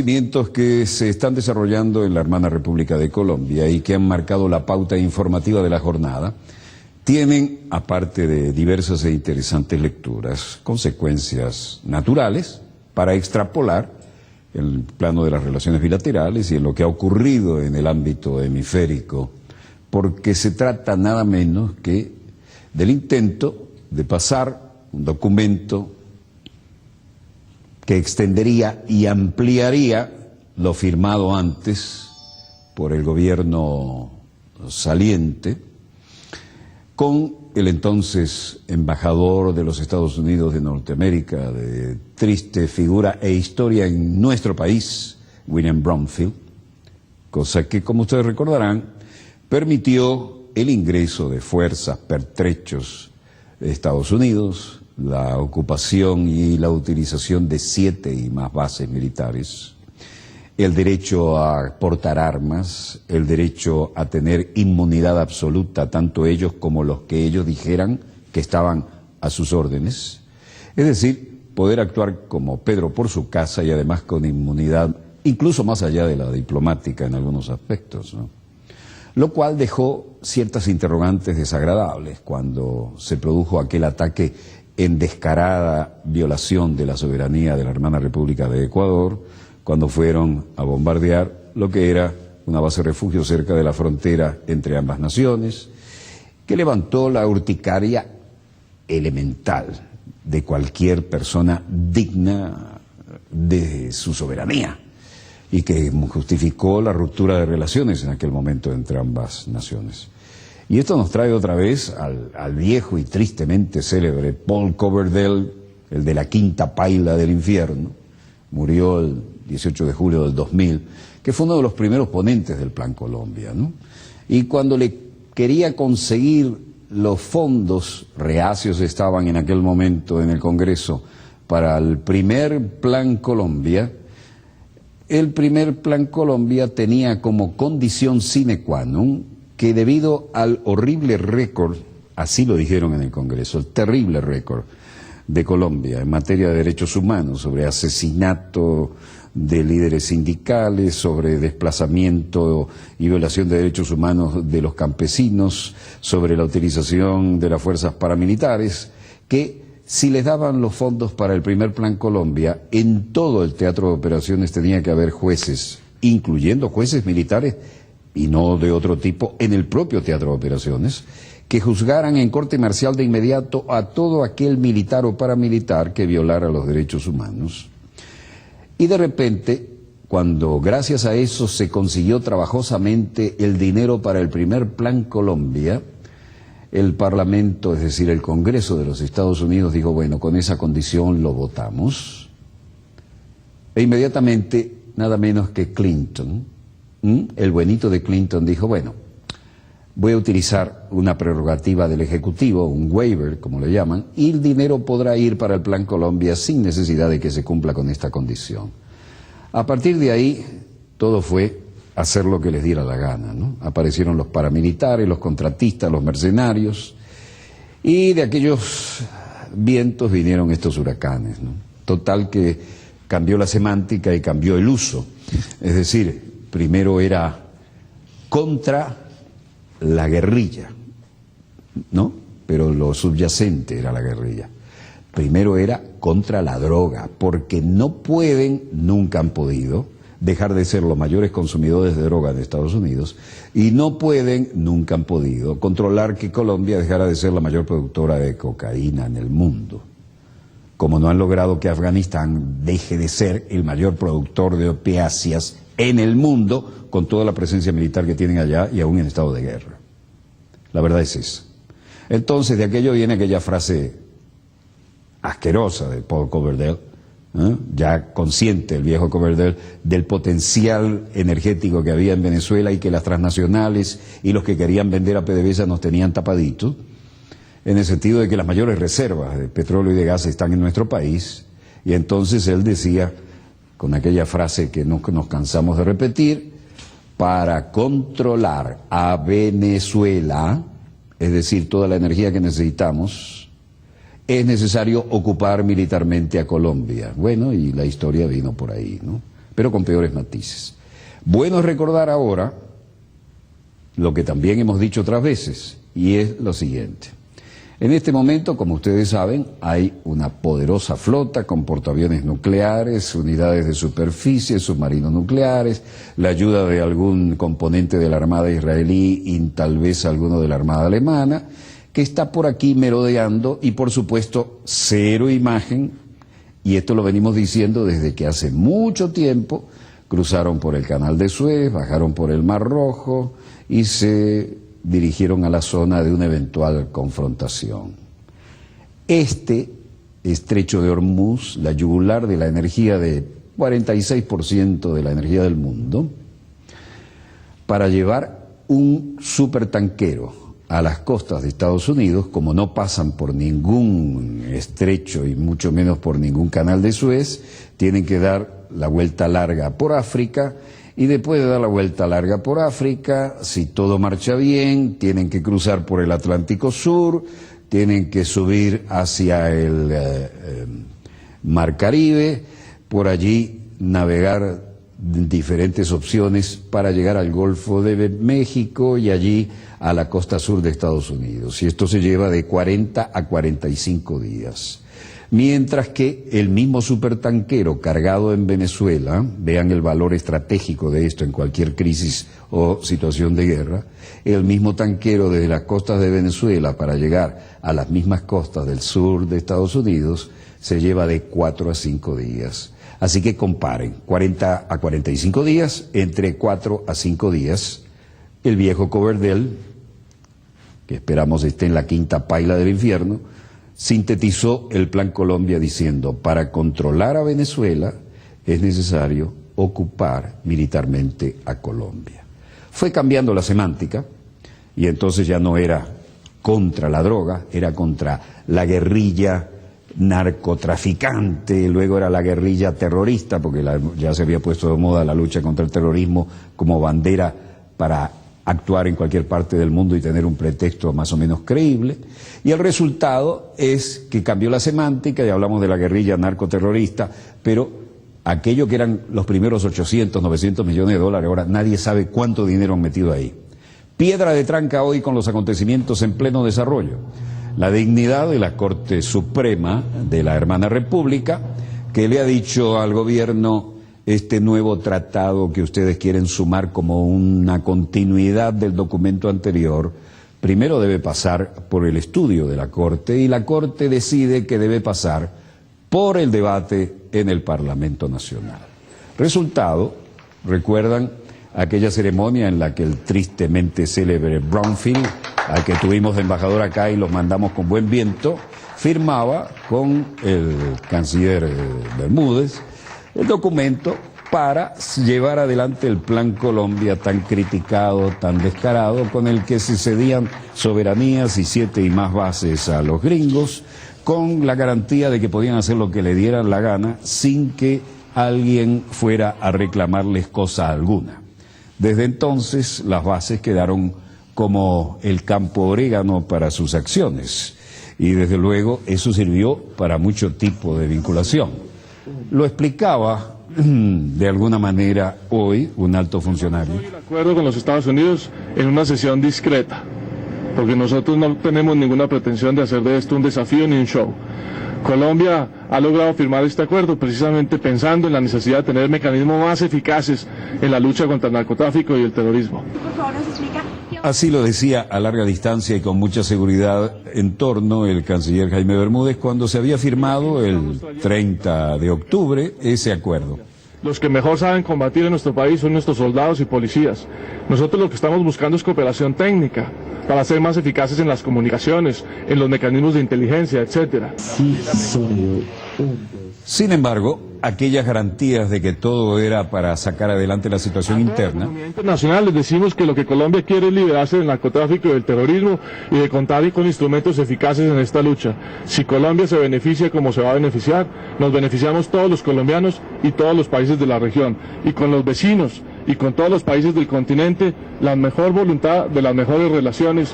acontecimientos que se están desarrollando en la hermana República de Colombia y que han marcado la pauta informativa de la jornada tienen, aparte de diversas e interesantes lecturas, consecuencias naturales para extrapolar en el plano de las relaciones bilaterales y en lo que ha ocurrido en el ámbito hemisférico, porque se trata nada menos que del intento de pasar un documento que extendería y ampliaría lo firmado antes por el gobierno saliente con el entonces embajador de los Estados Unidos de Norteamérica, de triste figura e historia en nuestro país, William Bromfield, cosa que, como ustedes recordarán, permitió el ingreso de fuerzas, pertrechos de Estados Unidos, la ocupación y la utilización de 7 y más bases militares, el derecho a portar armas, el derecho a tener inmunidad absoluta, tanto ellos como los que ellos dijeran que estaban a sus órdenes, es decir, poder actuar como Pedro por su casa y además con inmunidad, incluso más allá de la diplomática en algunos aspectos, ¿no? Lo cual dejó ciertas interrogantes desagradables cuando se produjo aquel ataque en descarada violación de la soberanía de la hermana República de Ecuador, cuando fueron a bombardear lo que era una base de refugio cerca de la frontera entre ambas naciones, que levantó la urticaria elemental de cualquier persona digna de su soberanía y que justificó la ruptura de relaciones en aquel momento entre ambas naciones. Y esto nos trae otra vez al viejo y tristemente célebre Paul Coverdale, el de la quinta paila del infierno, murió el 18 de julio del 2000, que fue uno de los primeros ponentes del Plan Colombia, ¿no? Y cuando le quería conseguir los fondos, reacios estaban en aquel momento en el Congreso, para el primer Plan Colombia, el primer Plan Colombia tenía como condición sine qua non que debido al horrible récord, así lo dijeron en el Congreso, el terrible récord de Colombia en materia de derechos humanos, sobre asesinato de líderes sindicales, sobre desplazamiento y violación de derechos humanos de los campesinos, sobre la utilización de las fuerzas paramilitares, que si les daban los fondos para el primer Plan Colombia, en todo el teatro de operaciones tenía que haber jueces, incluyendo jueces militares y no de otro tipo, en el propio teatro de operaciones, que juzgaran en corte marcial de inmediato a todo aquel militar o paramilitar que violara los derechos humanos. Y de repente, cuando gracias a eso se consiguió trabajosamente el dinero para el primer Plan Colombia, el Parlamento, es decir, el Congreso de los Estados Unidos dijo, bueno, con esa condición lo votamos. E inmediatamente, nada menos que Clinton, el buenito de Clinton, dijo, bueno, voy a utilizar una prerrogativa del Ejecutivo, un waiver, como le llaman, y el dinero podrá ir para el Plan Colombia sin necesidad de que se cumpla con esta condición. A partir de ahí, todo fue hacer lo que les diera la gana, ¿no? Aparecieron los paramilitares, los contratistas, los mercenarios, y de aquellos vientos vinieron estos huracanes, ¿no? Total que cambió la semántica y cambió el uso. Es decir, primero era contra la guerrilla, ¿no? Pero lo subyacente era la guerrilla. Primero era contra la droga, porque no pueden, nunca han podido, dejar de ser los mayores consumidores de droga de Estados Unidos, y no pueden, nunca han podido, controlar que Colombia dejara de ser la mayor productora de cocaína en el mundo, como no han logrado que Afganistán deje de ser el mayor productor de opiáceas en el mundo, con toda la presencia militar que tienen allá y aún en estado de guerra. La verdad es esa. Entonces, de aquello viene aquella frase asquerosa de Paul Coverdale, ya consciente el viejo Coverdale del potencial energético que había en Venezuela y que las transnacionales y los que querían vender a PDVSA nos tenían tapaditos, en el sentido de que las mayores reservas de petróleo y de gas están en nuestro país, y entonces él decía, con aquella frase que nos cansamos de repetir, para controlar a Venezuela, es decir, toda la energía que necesitamos, es necesario ocupar militarmente a Colombia. Bueno, y la historia vino por ahí, ¿no? pero con peores matices. Bueno es recordar ahora lo que también hemos dicho otras veces, y es lo siguiente. En este momento, como ustedes saben, hay una poderosa flota con portaaviones nucleares, unidades de superficie, submarinos nucleares, la ayuda de algún componente de la Armada israelí y tal vez alguno de la Armada alemana, que está por aquí merodeando y, por supuesto, cero imagen, y esto lo venimos diciendo desde que hace mucho tiempo cruzaron por el Canal de Suez, bajaron por el Mar Rojo y se dirigieron a la zona de una eventual confrontación. Este estrecho de Hormuz, la yugular de la energía de 46% de la energía del mundo, para llevar un supertanquero a las costas de Estados Unidos, como no pasan por ningún estrecho y mucho menos por ningún canal de Suez, tienen que dar la vuelta larga por África, y después de dar la vuelta larga por África, si todo marcha bien, tienen que cruzar por el Atlántico Sur, tienen que subir hacia el Mar Caribe, por allí navegar diferentes opciones para llegar al Golfo de México y allí a la costa sur de Estados Unidos. Y esto se lleva de 40 a 45 días. Mientras que el mismo supertanquero cargado en Venezuela, vean el valor estratégico de esto en cualquier crisis o situación de guerra, el mismo tanquero desde las costas de Venezuela para llegar a las mismas costas del sur de Estados Unidos se lleva de 4 a 5 días. Así que comparen, 40 a 45 días, entre 4 a 5 días, el viejo Coverdell, que esperamos esté en la quinta paila del infierno, sintetizó el Plan Colombia diciendo: para controlar a Venezuela es necesario ocupar militarmente a Colombia. Fue cambiando la semántica y entonces ya no era contra la droga, era contra la guerrilla narcotraficante, luego era la guerrilla terrorista, porque ya se había puesto de moda la lucha contra el terrorismo como bandera para actuar en cualquier parte del mundo y tener un pretexto más o menos creíble, y el resultado es que cambió la semántica y hablamos de la guerrilla narcoterrorista, pero aquello que eran los primeros 800, 900 millones de dólares, ahora nadie sabe cuánto dinero han metido ahí. Piedra de tranca hoy con los acontecimientos en pleno desarrollo. La dignidad de la Corte Suprema de la Hermana República, que le ha dicho al gobierno: este nuevo tratado que ustedes quieren sumar como una continuidad del documento anterior, primero debe pasar por el estudio de la Corte, y la Corte decide que debe pasar por el debate en el Parlamento Nacional. Resultado, recuerdan aquella ceremonia en la que el tristemente célebre Brownfield, al que tuvimos de embajador acá y los mandamos con buen viento, firmaba con el canciller Bermúdez el documento para llevar adelante el Plan Colombia tan criticado, tan descarado, con el que se cedían soberanías y 7 y más bases a los gringos, con la garantía de que podían hacer lo que le dieran la gana sin que alguien fuera a reclamarles cosa alguna. Desde entonces las bases quedaron como el campo orégano para sus acciones, y desde luego eso sirvió para mucho tipo de vinculación. Lo explicaba de alguna manera hoy un alto funcionario. Estoy de acuerdo con los Estados Unidos en una sesión discreta, porque nosotros no tenemos ninguna pretensión de hacer de esto un desafío ni un show. Colombia ha logrado firmar este acuerdo precisamente pensando en la necesidad de tener mecanismos más eficaces en la lucha contra el narcotráfico y el terrorismo. Así lo decía a larga distancia y con mucha seguridad en torno el canciller Jaime Bermúdez cuando se había firmado el 30 de octubre ese acuerdo. Los que mejor saben combatir en nuestro país son nuestros soldados y policías. Nosotros lo que estamos buscando es cooperación técnica para ser más eficaces en las comunicaciones, en los mecanismos de inteligencia, etcétera. Sin embargo, aquellas garantías de que todo era para sacar adelante la situación interna. En la comunidad internacional les decimos que lo que Colombia quiere es liberarse del narcotráfico y del terrorismo y de contar con instrumentos eficaces en esta lucha. Si Colombia se beneficia como se va a beneficiar, nos beneficiamos todos los colombianos y todos los países de la región. Y con los vecinos y con todos los países del continente, la mejor voluntad de las mejores relaciones.